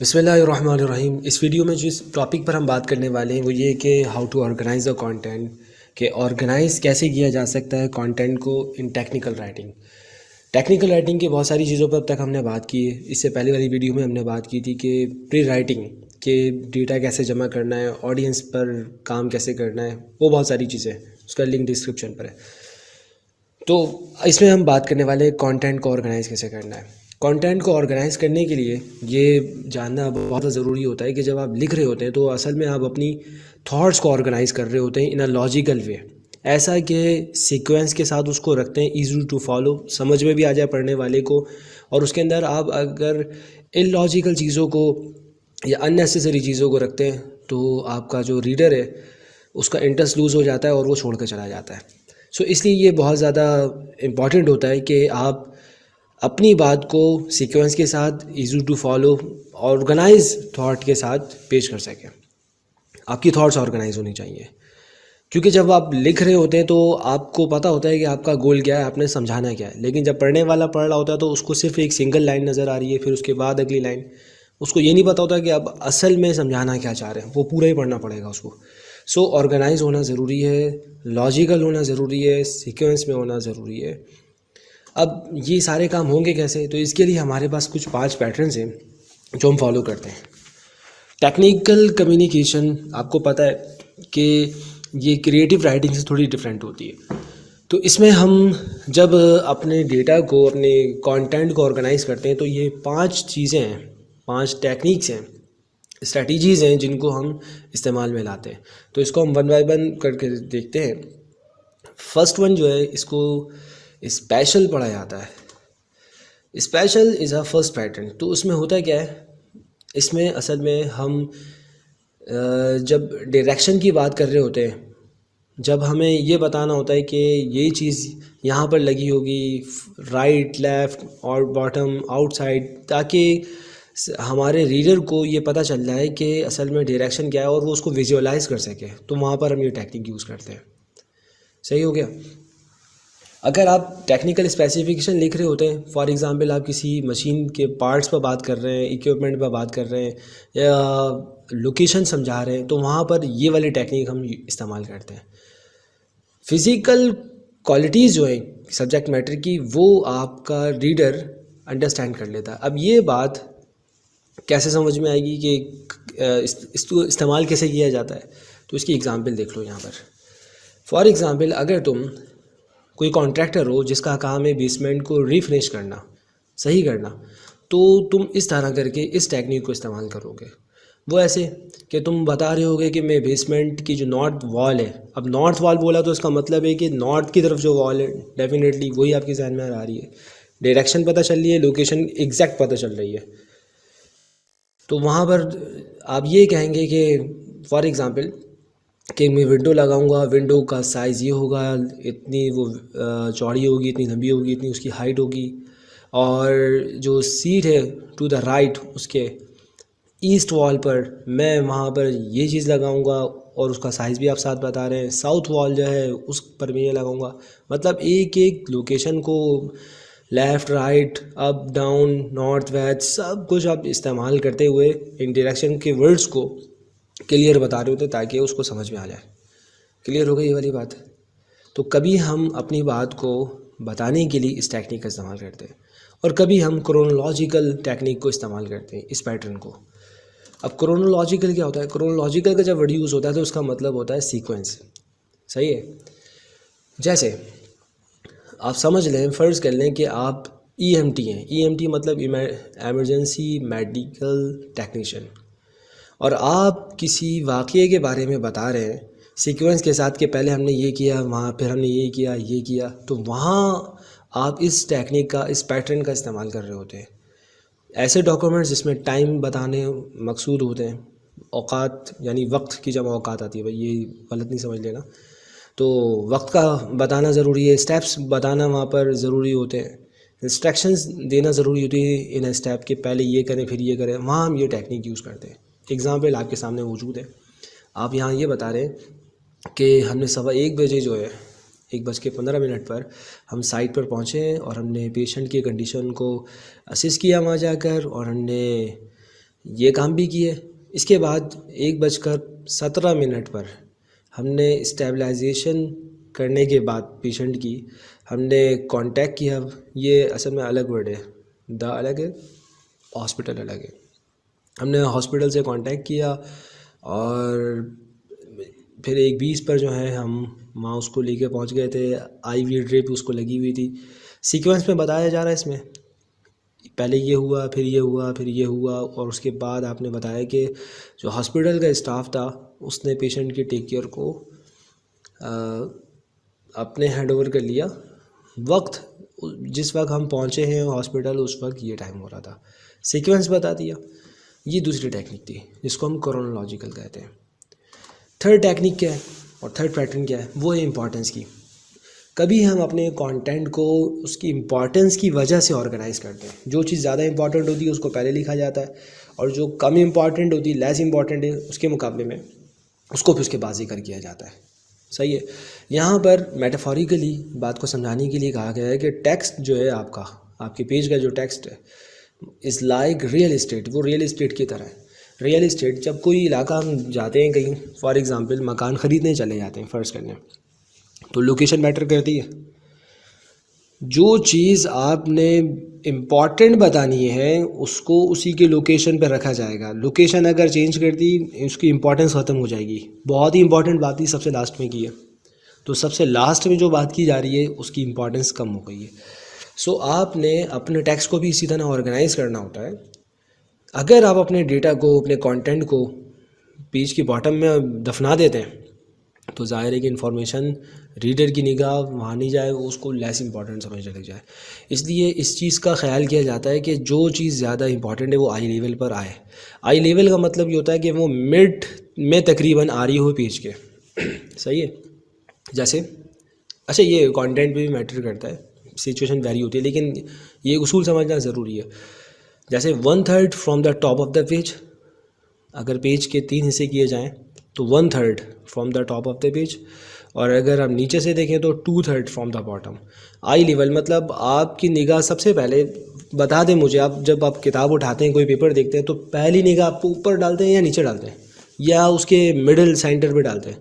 बिस्मिल्लाहिर्रहमानिर्रहीम। इस वीडियो में जिस टॉपिक पर हम बात करने वाले हैं वो ये कि how to organise the content, कि ऑर्गेनाइज कैसे किया जा सकता है कंटेंट को in technical writing. Technical writing की बहुत सारी चीज़ों पर अब तक हमने बात की है। इससे पहले वाली वीडियो में हमने बात की थी कि प्री राइटिंग के डेटा कैसे जमा करना है, ऑडियंस पर काम कैसे करना है, वो बहुत सारी चीज़ें, उसका लिंक डिस्क्रिप्शन पर है। तो इसमें हम बात करने वाले हैं कंटेंट को ऑर्गेनाइज़ कैसे करना है। कंटेंट को ऑर्गेनाइज़ करने के लिए ये जानना बहुत ज़रूरी होता है कि जब आप लिख रहे होते हैं तो असल में आप अपनी थॉट्स को ऑर्गेनाइज़ कर रहे होते हैं इन अ लॉजिकल वे, ऐसा कि सीक्वेंस के साथ उसको रखते हैं, ईजी टू फॉलो, समझ में भी आ जाए पढ़ने वाले को। और उसके अंदर आप अगर इलॉजिकल चीज़ों को या अननेसेसरी चीज़ों को रखते हैं तो आपका जो रीडर है उसका इंटरेस्ट लूज़ हो जाता है और वो छोड़ कर चला जाता है। सो इसलिए ये बहुत ज़्यादा इम्पॉर्टेंट होता है कि आप अपनी बात को सीक्वेंस के साथ, easy to follow, organise thought के साथ पेश कर सकें। आपकी थॉट्स ऑर्गेनाइज होनी चाहिए, क्योंकि जब आप लिख रहे होते हैं तो आपको पता होता है कि आपका गोल क्या है, आपने समझाना क्या है। लेकिन जब पढ़ने वाला पढ़ रहा होता है तो उसको सिर्फ एक सिंगल लाइन नज़र आ रही है, फिर उसके बाद अगली लाइन, उसको ये नहीं पता होता कि आप असल में समझाना क्या चाह रहे हैं। वो पूरा ही पढ़ना पड़ेगा उसको। सो ऑर्गेनाइज होना ज़रूरी है, लॉजिकल होना ज़रूरी है, सीक्वेंस में होना ज़रूरी है। अब ये सारे काम होंगे कैसे? तो इसके लिए हमारे पास कुछ 5 पैटर्न्स हैं जो हम फॉलो करते हैं। टेक्निकल कम्युनिकेशन, आपको पता है कि ये क्रिएटिव राइटिंग से थोड़ी डिफरेंट होती है। तो इसमें हम जब अपने डेटा को, अपने कंटेंट को ऑर्गेनाइज करते हैं तो ये 5 चीज़ें हैं, 5 टेक्निक्स हैं, स्ट्रैटेजीज़ हैं जिनको हम इस्तेमाल में लाते हैं। तो इसको हम वन बाय वन करके देखते हैं। फर्स्ट वन जो है, इसको स्पेशल पढ़ा जाता है। Special is a first pattern. तो उसमें होता क्या है, इसमें असल में हम जब डायरेक्शन की बात कर रहे होते हैं, जब हमें ये बताना होता है कि ये चीज़ यहाँ पर लगी होगी, राइट, लेफ़्ट और बॉटम, आउटसाइड, ताकि हमारे रीडर को ये पता चल जाए कि असल में डायरेक्शन क्या है और वो उसको विजुअलाइज़ कर सके, तो वहाँ पर हम ये टेक्निक यूज़ करते हैं। सही हो गया। अगर आप टेक्निकल स्पेसिफिकेशन लिख रहे होते हैं, फॉर एग्ज़ाम्पल आप किसी मशीन के पार्ट्स पर बात कर रहे हैं, इक्विपमेंट पर बात कर रहे हैं, या लोकेशन समझा रहे हैं, तो वहाँ पर ये वाली टेक्निक हम इस्तेमाल करते हैं। फिज़िकल क्वालिटीज़ जो हैं सब्जेक्ट मैटर की, वो आपका रीडर अंडरस्टैंड कर लेता है। अब ये बात कैसे समझ में आएगी कि इसको इस्तेमाल कैसे किया जाता है, तो इसकी एग्ज़ाम्पल देख लो यहाँ पर। फॉर एग्ज़ाम्पल, अगर तुम कोई कॉन्ट्रैक्टर हो जिसका काम है बेसमेंट को रिफिनिश करना, सही करना, तो तुम इस तरह करके इस टेक्निक को इस्तेमाल करोगे। वो ऐसे कि तुम बता रहे होगे कि मैं बेसमेंट की जो नॉर्थ वॉल है, अब नॉर्थ वॉल बोला तो इसका मतलब है कि नॉर्थ की तरफ जो वॉल है, डेफिनेटली वही आपके जहन में आ रही है, डायरेक्शन पता चल रही है, लोकेशन एग्जैक्ट पता चल रही है। तो वहाँ पर आप ये कहेंगे कि फॉर एग्ज़ाम्पल कि मैं विंडो लगाऊंगा, विंडो का साइज़ ये होगा, इतनी वो चौड़ी होगी, इतनी लंबी होगी, इतनी उसकी हाइट होगी, और जो सीट है टू द राइट उसके ईस्ट वॉल पर मैं वहाँ पर ये चीज़ लगाऊंगा और उसका साइज़ भी आप साथ बता रहे हैं। साउथ वॉल जो है उस पर मैं ये लगाऊंगा। मतलब एक एक लोकेशन को left, right, up, down, north, west, सब कुछ आप इस्तेमाल करते हुए इन डायरेक्शन के वर्ड्स को क्लियर बता रहे होते ताकि उसको समझ में आ जाए। क्लियर हो गई ये वाली बात? तो कभी हम अपनी बात को बताने के लिए इस टेक्निक का इस्तेमाल करते हैं और कभी हम क्रोनोलॉजिकल टेक्निक को इस्तेमाल करते हैं, इस पैटर्न को। अब क्रोनोलॉजिकल क्या होता है? क्रोनोलॉजिकल का जब वर्ड यूज़ होता है तो उसका मतलब होता है सीक्वेंस। सही है। जैसे आप समझ लें, फ़र्ज़ कर लें कि आप ईएमटी हैं। ईएमटी मतलब इमरजेंसी मेडिकल टेक्नीशियन, और आप किसी वाक़ये के बारे में बता रहे हैं सीक्वेंस के साथ कि पहले हमने ये किया, वहाँ फिर हमने ये किया, ये किया। तो वहाँ आप इस टेक्निक का, इस पैटर्न का इस्तेमाल कर रहे होते हैं। ऐसे डॉक्यूमेंट्स जिसमें टाइम बताने मकसूद होते हैं, औकात यानी वक्त की जब औकात आती है, भाई ये गलत नहीं समझ लेना, तो वक्त का बताना ज़रूरी है, स्टेप्स बताना वहाँ पर ज़रूरी होते हैं, इंस्ट्रक्शंस देना ज़रूरी होती है इन स्टेप के, पहले ये करें फिर ये करें। वहाँ हम ये टेक्निक यूज़ करते हैं। एग्ज़ाम्पल आपके सामने मौजूद है। आप यहाँ ये बता रहे हैं कि हमने 1:15 जो है, 1:15 पर हम साइट पर पहुँचे और हमने पेशेंट की कंडीशन को असिस किया वहाँ जाकर, और हमने ये काम भी किए। इसके बाद 1:17 पर हमने स्टेबलाइजेशन करने के बाद पेशेंट की हमने कांटेक्ट किया। ये असल में अलग वर्ड है, द अलग है, हॉस्पिटल अलग है। हमने हॉस्पिटल से कांटेक्ट किया और फिर 1:20 पर जो है हम वहाँ उसको लेके पहुँच गए थे। आईवी ड्रिप उसको लगी हुई थी। सीक्वेंस में बताया जा रहा है इसमें, पहले ये हुआ, फिर ये हुआ, फिर ये हुआ, और उसके बाद आपने बताया कि जो हॉस्पिटल का स्टाफ था उसने पेशेंट की टेक केयर को अपने हैंड ओवर कर लिया। वक्त जिस वक्त हम पहुँचे हैं हॉस्पिटल उस वक्त ये टाइम हो रहा था, सीक्वेंस बता दिया। ये दूसरी टेक्निक थी जिसको हम क्रोनोलॉजिकल कहते हैं। थर्ड टेक्निक क्या है और थर्ड पैटर्न क्या है, वो है इम्पॉर्टेंस की। कभी हम अपने कंटेंट को उसकी इम्पॉर्टेंस की वजह से ऑर्गेनाइज़ करते हैं। जो चीज़ ज़्यादा इंपॉर्टेंट होती है उसको पहले लिखा जाता है, और जो कम इम्पॉर्टेंट होती है, लेस इम्पॉर्टेंट है, उसके मुकाबले में उसको फिर उसके बाद जिक्र किया जाता है। सही है। यहाँ पर मेटाफोरिकली बात को समझाने के लिए कहा गया है कि टेक्स्ट जो है आपका, आपके पेज का जो टेक्स्ट है, इज़ लाइक रियल इस्टेट। वो रियल इस्टेट की तरह है। रियल इस्टेट, जब कोई इलाका हम जाते हैं कहीं, फॉर एग्ज़ाम्पल मकान ख़रीदने चले जाते हैं फ़र्ज़ करने, तो लोकेशन मैटर करती है। जो चीज़ आपने इम्पॉर्टेंट बतानी है उसको उसी के लोकेशन पर रखा जाएगा। लोकेशन अगर चेंज कर दी उसकी इम्पॉर्टेंस ख़त्म हो जाएगी। बहुत ही इंपॉर्टेंट बात ही सबसे लास्ट में की है, तो सबसे लास्ट में जो बात की जा रही है उसकी इम्पॉर्टेंस कम हो गई है। सो आपने अपने टेक्स्ट को भी इसी तरह ऑर्गेनाइज़ करना होता है। अगर आप अपने डेटा को, अपने कंटेंट को पेज के बॉटम में दफना देते हैं तो ज़ाहिर है कि इन्फॉर्मेशन रीडर की निगाह वहाँ नहीं जाए, उसको लेस इंपॉर्टेंट समझने लग जाए। इसलिए इस चीज़ का ख्याल किया जाता है कि जो चीज़ ज़्यादा इंपॉर्टेंट है वो आई लेवल पर आए। आई लेवल का मतलब ये होता है कि वो मिड में तकरीबन आ रही हो पेज के। सही है। जैसे अच्छा, ये कंटेंट भी मैटर करता है, सिचुएशन वेरी होती है, लेकिन ये उसूल समझना ज़रूरी है। जैसे 1/3 from the top of the page, अगर पेज के 3 हिस्से किए जाएं तो 1/3 from the top of the page, और अगर हम नीचे से देखें तो 2/3 from the bottom. I level मतलब आपकी निगाह सबसे पहले, बता दें मुझे, आप जब आप किताब उठाते हैं, कोई पेपर देखते हैं, तो पहली निगाह आपको ऊपर डालते हैं या नीचे डालते हैं, या उसके मिडिल सेंटर पे डालते हैं?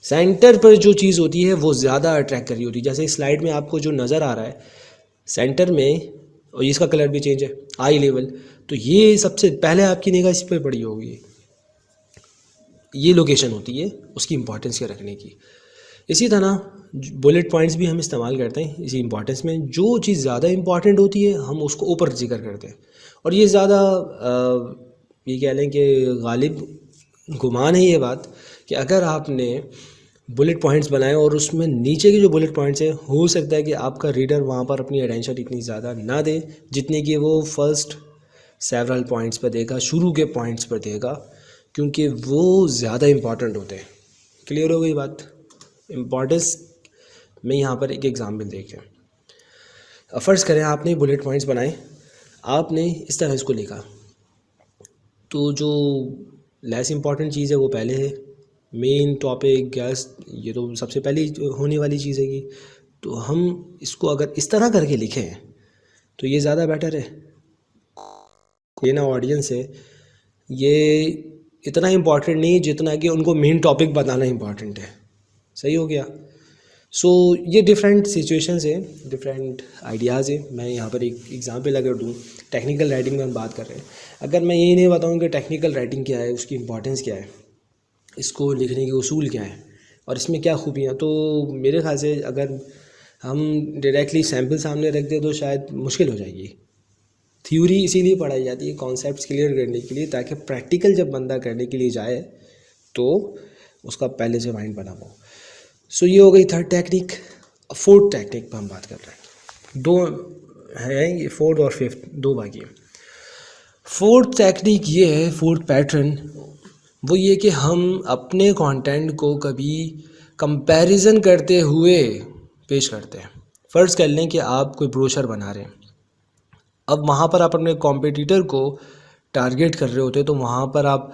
सेंटर पर जो चीज़ होती है वो ज़्यादा अट्रैक्ट कर रही होती है। जैसे इस स्लाइड में आपको जो नज़र आ रहा है सेंटर में, और इसका कलर भी चेंज है, आई लेवल, तो ये सबसे पहले आपकी निगाह इस पर पड़ी होगी। ये लोकेशन होती है उसकी इम्पॉर्टेंस के रखने की। इसी तरह बुलेट पॉइंट्स भी हम इस्तेमाल करते हैं इसी इम्पॉर्टेंस में। जो चीज़ ज़्यादा इम्पॉर्टेंट होती है हम उसको ऊपर जिक्र करते हैं, और ये ज़्यादा ये कह लें कि गालिब गुमान है ये बात कि अगर आपने बुलेट पॉइंट्स बनाए और उसमें नीचे के जो बुलेट पॉइंट्स हैं, हो सकता है कि आपका रीडर वहाँ पर अपनी अटेंशन इतनी ज़्यादा ना दे जितनी कि वो फर्स्ट सेवरल पॉइंट्स पर देगा, शुरू के पॉइंट्स पर देगा, क्योंकि वो ज़्यादा इम्पॉर्टेंट होते हैं। क्लियर हो गई बात? इम्पॉर्टेंस में यहाँ पर एक एग्जाम्पल देखें। फ़र्ज़ करें आपने बुलेट पॉइंट्स बनाए, आपने इस तरह इसको लिखा, तो जो लेस इम्पॉर्टेंट चीज़ है वो पहले है, मेन टॉपिक गैस, ये तो सबसे पहले होने वाली चीज़ है कि, तो हम इसको अगर इस तरह करके लिखें तो ये ज़्यादा बेटर है। ये ना ऑडियंस है, ये इतना इम्पॉर्टेंट नहीं जितना कि उनको मेन टॉपिक बताना इम्पॉर्टेंट है। सही हो गया? सो ये डिफरेंट सिचुएशंस हैं, डिफरेंट आइडियाज़ हैं। मैं यहाँ पर एक एग्जांपल अगर दूँ, टेक्निकल राइटिंग में हम बात कर रहे हैं, अगर मैं ये नहीं बताऊँ कि टेक्निकल राइटिंग क्या है, उसकी इम्पॉर्टेंस क्या है, इसको लिखने के उसूल क्या हैं और इसमें क्या खूबियाँ, तो मेरे ख्याल से अगर हम डायरेक्टली सैम्पल सामने रख दें तो शायद मुश्किल हो जाएगी। थ्योरी इसीलिए पढ़ाई जाती है कॉन्सेप्ट्स क्लियर करने के लिए, ताकि प्रैक्टिकल जब बंदा करने के लिए जाए तो उसका पहले से माइंड बना हो। सो ये हो गई थर्ड टेक्निक। फोर्थ टेक्निक पर हम बात कर रहे हैं, दो है ये, फोर्थ और फिफ्थ दो बाकी है। फोर्थ टेक्निक ये है, फोर्थ पैटर्न वो ये कि हम अपने कंटेंट को कभी कंपैरिजन करते हुए पेश करते हैं। फ़र्ज़ कर लें कि आप कोई ब्रोशर बना रहे हैं, अब वहाँ पर आप अपने कॉम्पिटिटर को टारगेट कर रहे होते हैं, तो वहाँ पर आप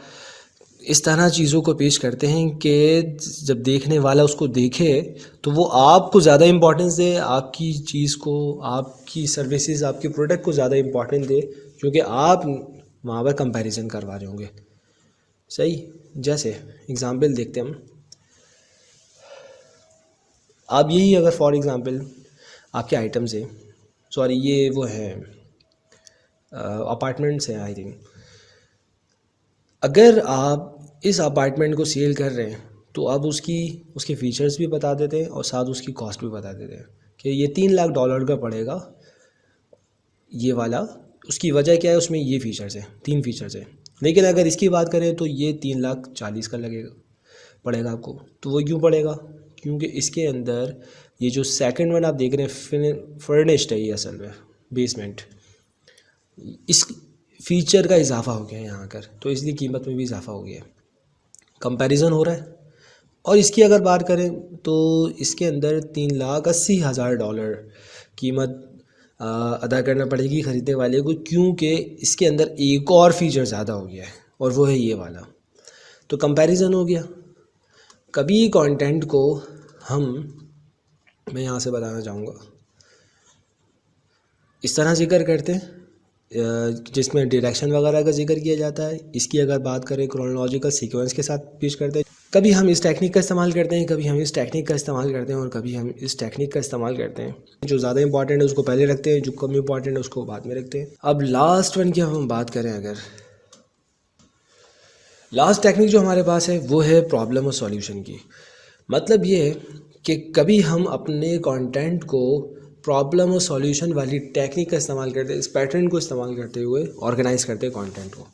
इस तरह चीज़ों को पेश करते हैं कि जब देखने वाला उसको देखे तो वो आपको ज़्यादा इम्पोर्टेंस दे, आपकी चीज़ को, आपकी सर्विसेज, आपके प्रोडक्ट को ज़्यादा इम्पोर्टेंस दे, क्योंकि आप वहाँ पर कंपैरिजन करवा रहे होंगे। सही, जैसे एग्ज़ाम्पल देखते हैं हम। आप यही अगर फॉर एग्ज़ाम्पल आपके आइटम्स हैं, सॉरी ये वो है अपार्टमेंट्स हैं आई थिंक, अगर आप इस अपार्टमेंट को सेल कर रहे हैं तो आप उसके फीचर्स भी बता देते हैं और साथ उसकी कॉस्ट भी बता देते हैं कि ये $3 लाख का पड़ेगा ये वाला। उसकी वजह क्या है, उसमें ये फ़ीचर्स हैं, 3 फीचर्स हैं। लेकिन अगर इसकी बात करें तो ये 3,40,000 का लगेगा पड़ेगा आपको। तो वो क्यों पड़ेगा, क्योंकि इसके अंदर ये जो सेकंड वन आप देख रहे हैं फर्निश्ड है, ये असल में बेसमेंट, इस फीचर का इजाफा हो गया है यहाँ कर, तो इसलिए कीमत में भी इजाफा हो गया है, कंपैरिजन हो रहा है। और इसकी अगर बात करें तो इसके अंदर $3,80,000 कीमत अदा करना पड़ेगी ख़रीदने वाले को, क्योंकि इसके अंदर एक और फीचर ज़्यादा हो गया है और वो है ये वाला। तो कंपैरिजन हो गया। कभी कंटेंट को मैं यहाँ से बताना चाहूँगा, इस तरह जिक्र करते हैं जिसमें डायरेक्शन वगैरह का जिक्र किया जाता है। इसकी अगर बात करें क्रोनोलॉजिकल सीक्वेंस के साथ पेश करते हैं। कभी हम इस टेक्निक का इस्तेमाल करते हैं, कभी हम इस टेक्निक का इस्तेमाल करते हैं और कभी हम इस टेक्निक का इस्तेमाल करते हैं। जो ज़्यादा इंपॉर्टेंट है उसको पहले रखते हैं, जो कम इंपॉर्टेंट है उसको बाद में रखते हैं। अब लास्ट वन की हम बात करें, अगर लास्ट टेक्निक जो हमारे पास है वो है प्रॉब्लम और सॉल्यूशन की। मतलब ये है कि कभी हम अपने कंटेंट को प्रॉब्लम और सॉल्यूशन वाली टेक्निक का इस्तेमाल करते हैं, इस पैटर्न को इस्तेमाल करते हुए ऑर्गेनाइज करते हैं कंटेंट को।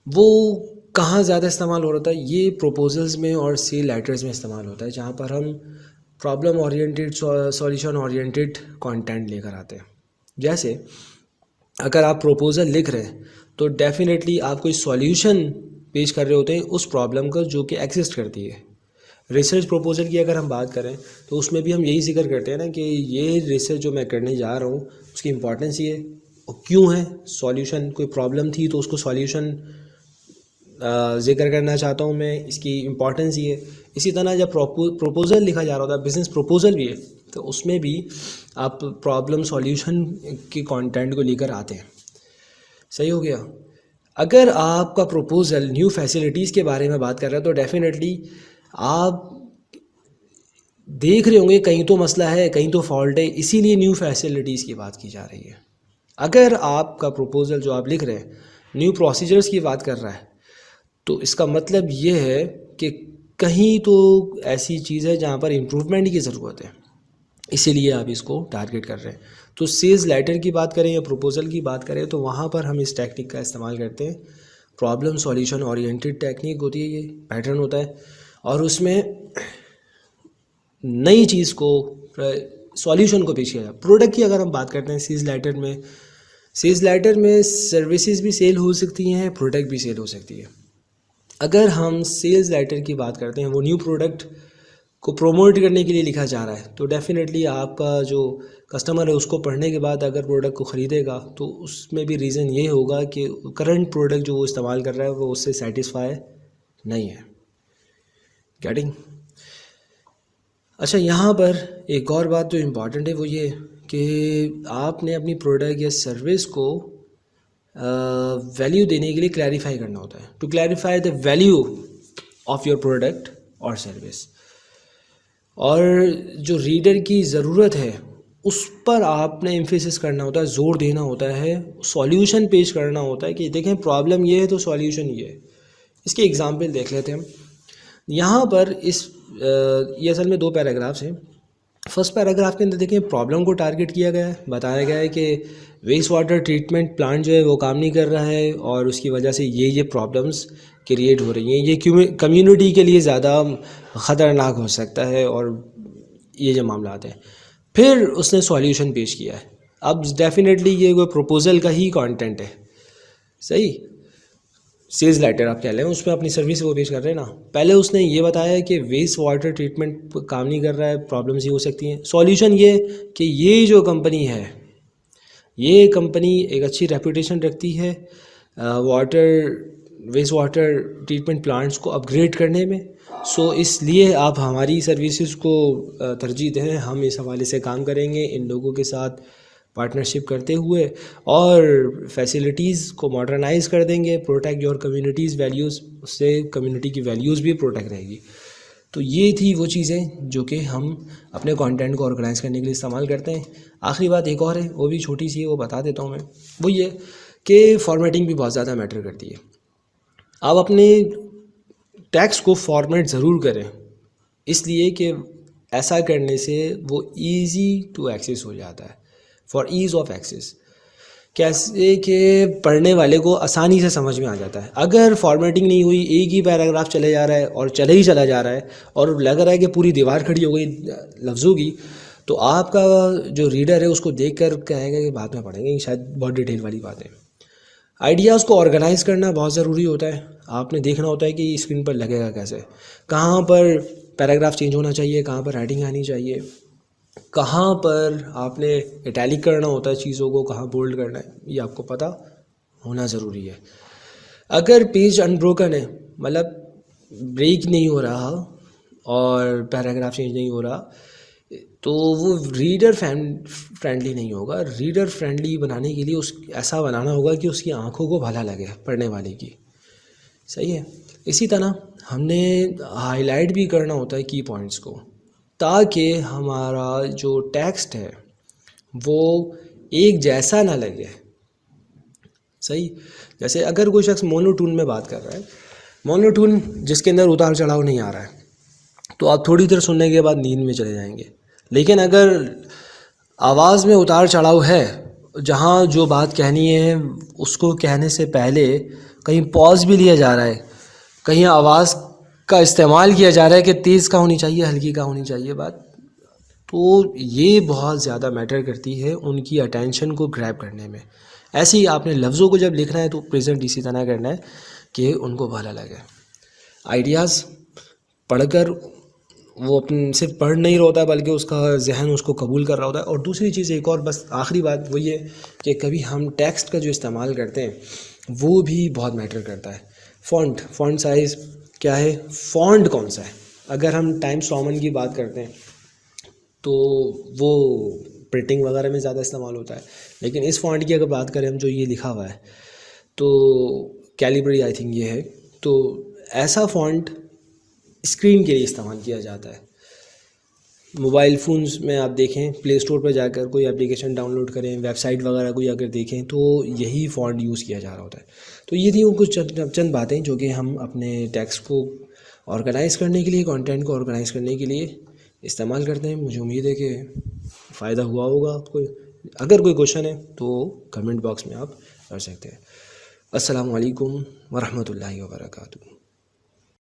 वो कहाँ ज़्यादा इस्तेमाल हो रहा है, ये प्रपोजल्स में और सेल लेटर्स में इस्तेमाल होता है, जहाँ पर हम problem oriented solution oriented content लेकर आते हैं। जैसे अगर आप प्रपोजल लिख रहे हैं तो डेफिनेटली आप कोई सॉल्यूशन पेश कर रहे होते हैं उस प्रॉब्लम का जो कि एग्जिस्ट करती है। रिसर्च प्रपोजल की अगर हम बात करें तो उसमें भी हम यही जिक्र करते हैं ना कि ये रिसर्च जो मैं करने जा रहा हूँ उसकी इम्पॉर्टेंस ये और क्यों है, सॉल्यूशन कोई प्रॉब्लम थी तो उसको सॉल्यूशन जिक्र करना चाहता हूँ मैं, इसकी इम्पॉर्टेंस ये। इसी तरह जब प्रपोजल लिखा जा रहा होता है, बिज़नेस प्रपोजल भी है, तो उसमें भी आप प्रॉब्लम सॉल्यूशन के कंटेंट को लेकर आते हैं। सही हो गया। अगर आपका प्रपोजल न्यू फैसिलिटीज़ के बारे में बात कर रहा है तो डेफिनेटली आप देख रहे होंगे कहीं तो मसला है, कहीं तो फॉल्ट है, इसीलिए न्यू फैसिलिटीज़ की बात की जा रही है। अगर आपका प्रपोजल जो आप लिख रहे हैं न्यू प्रोसीजर्स की बात कर रहा है तो इसका मतलब ये है कि कहीं तो ऐसी चीज़ है जहाँ पर इम्प्रूवमेंट की ज़रूरत है, इसीलिए आप इसको टारगेट कर रहे हैं। तो सेल्स लेटर की बात करें या प्रपोजल की बात करें तो वहाँ पर हम इस टेक्निक का इस्तेमाल करते हैं। प्रॉब्लम सॉल्यूशन ओरिएंटेड टेक्निक होती है, ये पैटर्न होता है और उसमें नई चीज़ को, सॉल्यूशन को पेश किया जाए। प्रोडक्ट की अगर हम बात करते हैं सेल्स लेटर में सर्विसेज भी सेल हो सकती हैं, प्रोडक्ट भी सेल हो सकती है। अगर हम सेल्स लेटर की बात करते हैं, वो न्यू प्रोडक्ट को प्रोमोट करने के लिए लिखा जा रहा है, तो डेफिनेटली आपका जो कस्टमर है उसको पढ़ने के बाद अगर प्रोडक्ट को ख़रीदेगा तो उसमें भी रीज़न ये होगा कि करंट प्रोडक्ट जो वो इस्तेमाल कर रहा है वो उससे सेटिस्फाई नहीं है। गेटिंग? अच्छा, यहाँ पर एक और बात जो इम्पॉर्टेंट है वो ये कि आपने अपनी प्रोडक्ट या सर्विस को वैल्यू देने के लिए क्लैरिफाई करना होता है, to clarify the value of your product और सर्विस। और जो रीडर की ज़रूरत है उस पर आपने एम्फेसिस करना होता है, जोर देना होता है, सॉल्यूशन पेश करना होता है कि देखें प्रॉब्लम ये है तो सॉल्यूशन ये है। इसके एग्जांपल देख लेते हैं हम। यहाँ पर ये असल में 2 पैराग्राफ्स हैं। फर्स्ट पैराग्राफ के अंदर देखें प्रॉब्लम को टारगेट किया गया है, बताया गया है कि वेस्ट वाटर ट्रीटमेंट प्लांट जो है वो काम नहीं कर रहा है और उसकी वजह से ये प्रॉब्लम्स क्रिएट हो रही हैं, ये कम्युनिटी के लिए ज़्यादा ख़तरनाक हो सकता है और ये जो मामलात हैं। फिर उसने सॉल्यूशन पेश किया है। अब डेफिनेटली ये कोई प्रपोजल का ही कंटेंट है, सही, सेल्स लेटर आप कह लें, उसमें अपनी सर्विस वो पेश कर रहे हैं ना। पहले उसने ये बताया कि वेस्ट वाटर ट्रीटमेंट काम नहीं कर रहा है, प्रॉब्लम्स ही हो सकती हैं। सॉल्यूशन ये कि ये जो कंपनी है, ये कंपनी एक अच्छी रेपुटेशन रखती है वेस्ट वाटर ट्रीटमेंट प्लांट्स को अपग्रेड करने में, सो इसलिए आप हमारी सर्विसेज को तरजीह दें, हम इस हवाले से काम करेंगे, इन लोगों के साथ पार्टनरशिप करते हुए और फैसिलिटीज़ को मॉडर्नाइज़ कर देंगे, प्रोटेक्ट योर कम्युनिटीज़ वैल्यूज़, उससे कम्युनिटी की वैल्यूज़ भी प्रोटेक्ट रहेगी। तो ये थी वो चीज़ें जो कि हम अपने कंटेंट को ऑर्गेनाइज़ करने के लिए इस्तेमाल करते हैं। आखिरी बात एक और है, वो भी छोटी सी है, वो बता देता हूँ मैं। वो ये कि फॉर्मेटिंग भी बहुत ज़्यादा मैटर करती है। आप अपने टेक्स्ट को फॉर्मेट ज़रूर करें, इसलिए कि ऐसा करने से वो ईज़ी टू एक्सेस हो जाता है, फॉर ईज़ ऑफ एक्सेस। कैसे कि पढ़ने वाले को आसानी से समझ में आ जाता है। अगर फॉर्मेटिंग नहीं हुई, एक ही पैराग्राफ चले जा रहा है और चले ही चला जा रहा है और लग रहा है कि पूरी दीवार खड़ी हो गई लफ्ज़ों की, तो आपका जो रीडर है उसको देख कर कहेगा कि बाद में पढ़ेंगे, शायद बहुत डिटेल वाली बात है। आइडियाज़ को ऑर्गेनाइज़ करना बहुत ज़रूरी होता है। आपने देखना होता है कि स्क्रीन पर लगेगा कैसे, कहाँ पर पैराग्राफ चेंज होना चाहिए, कहाँ पर राइटिंग आनी चाहिए, कहाँ पर आपने इटैलिक करना होता है चीज़ों को, कहाँ बोल्ड करना है, ये आपको पता होना ज़रूरी है। अगर पेज अनब्रोकन है, मतलब ब्रेक नहीं हो रहा और पैराग्राफ चेंज नहीं हो रहा, तो वो रीडर फ्रेंडली नहीं होगा। रीडर फ्रेंडली बनाने के लिए उस ऐसा बनाना होगा कि उसकी आंखों को भला लगे पढ़ने वाले की। सही है। इसी तरह हमने हाईलाइट भी करना होता है की पॉइंट्स को, ताकि हमारा जो टेक्स्ट है वो एक जैसा ना लगे। सही। जैसे अगर कोई शख्स मोनोटोन में बात कर रहा है, मोनोटोन जिसके अंदर उतार चढ़ाव नहीं आ रहा है, तो आप थोड़ी देर सुनने के बाद नींद में चले जाएंगे। लेकिन अगर आवाज़ में उतार चढ़ाव है, जहाँ जो बात कहनी है उसको कहने से पहले कहीं पॉज भी लिया जा रहा है, कहीं आवाज़ का इस्तेमाल किया जा रहा है कि तेज़ का होनी चाहिए, हल्की का होनी चाहिए बात, तो ये बहुत ज़्यादा मैटर करती है उनकी अटेंशन को ग्रैब करने में। ऐसे ही आपने लफ्ज़ों को जब लिखना है तो प्रेजेंट इसी तरह करना है कि उनको भला लगे। आइडियाज़ पढ़कर वो अपन सिर्फ पढ़ नहीं रहा होता है, बल्कि उसका जहन उसको कबूल कर रहा होता है। और दूसरी चीज़ एक और, बस आखिरी बात वो ये कि कभी हम टेक्स्ट का जो इस्तेमाल करते हैं वो भी बहुत मैटर करता है। फ़ॉन्ट साइज़ क्या है, फ़ॉन्ट कौन सा है। अगर हम टाइम्स रोमन की बात करते हैं तो वो प्रिंटिंग वगैरह में ज़्यादा इस्तेमाल होता है, लेकिन इस फ़ॉन्ट की अगर बात करें हम, जो ये लिखा हुआ है, तो कैलिब्री आई थिंक ये है, तो ऐसा फ़ॉन्ट स्क्रीन के लिए इस्तेमाल किया जाता है। मोबाइल फ़ोन्स में आप देखें, प्ले स्टोर पर जाकर कोई एप्लीकेशन डाउनलोड करें, वेबसाइट वगैरह कोई अगर देखें, तो यही फ़ॉन्ट यूज़ किया जा रहा होता है। तो ये थी वो कुछ चंद बातें जो कि हम अपने टेक्स्ट को ऑर्गेनाइज़ करने के लिए, कंटेंट को ऑर्गेनाइज़ करने के लिए इस्तेमाल करते हैं। मुझे उम्मीद है कि फ़ायदा हुआ होगा आपको। अगर कोई क्वेश्चन है तो कमेंट बॉक्स में आप कर सकते हैं। अस्सलामु अलैकुम वरहमतुल्लाहि वबरकातुहू।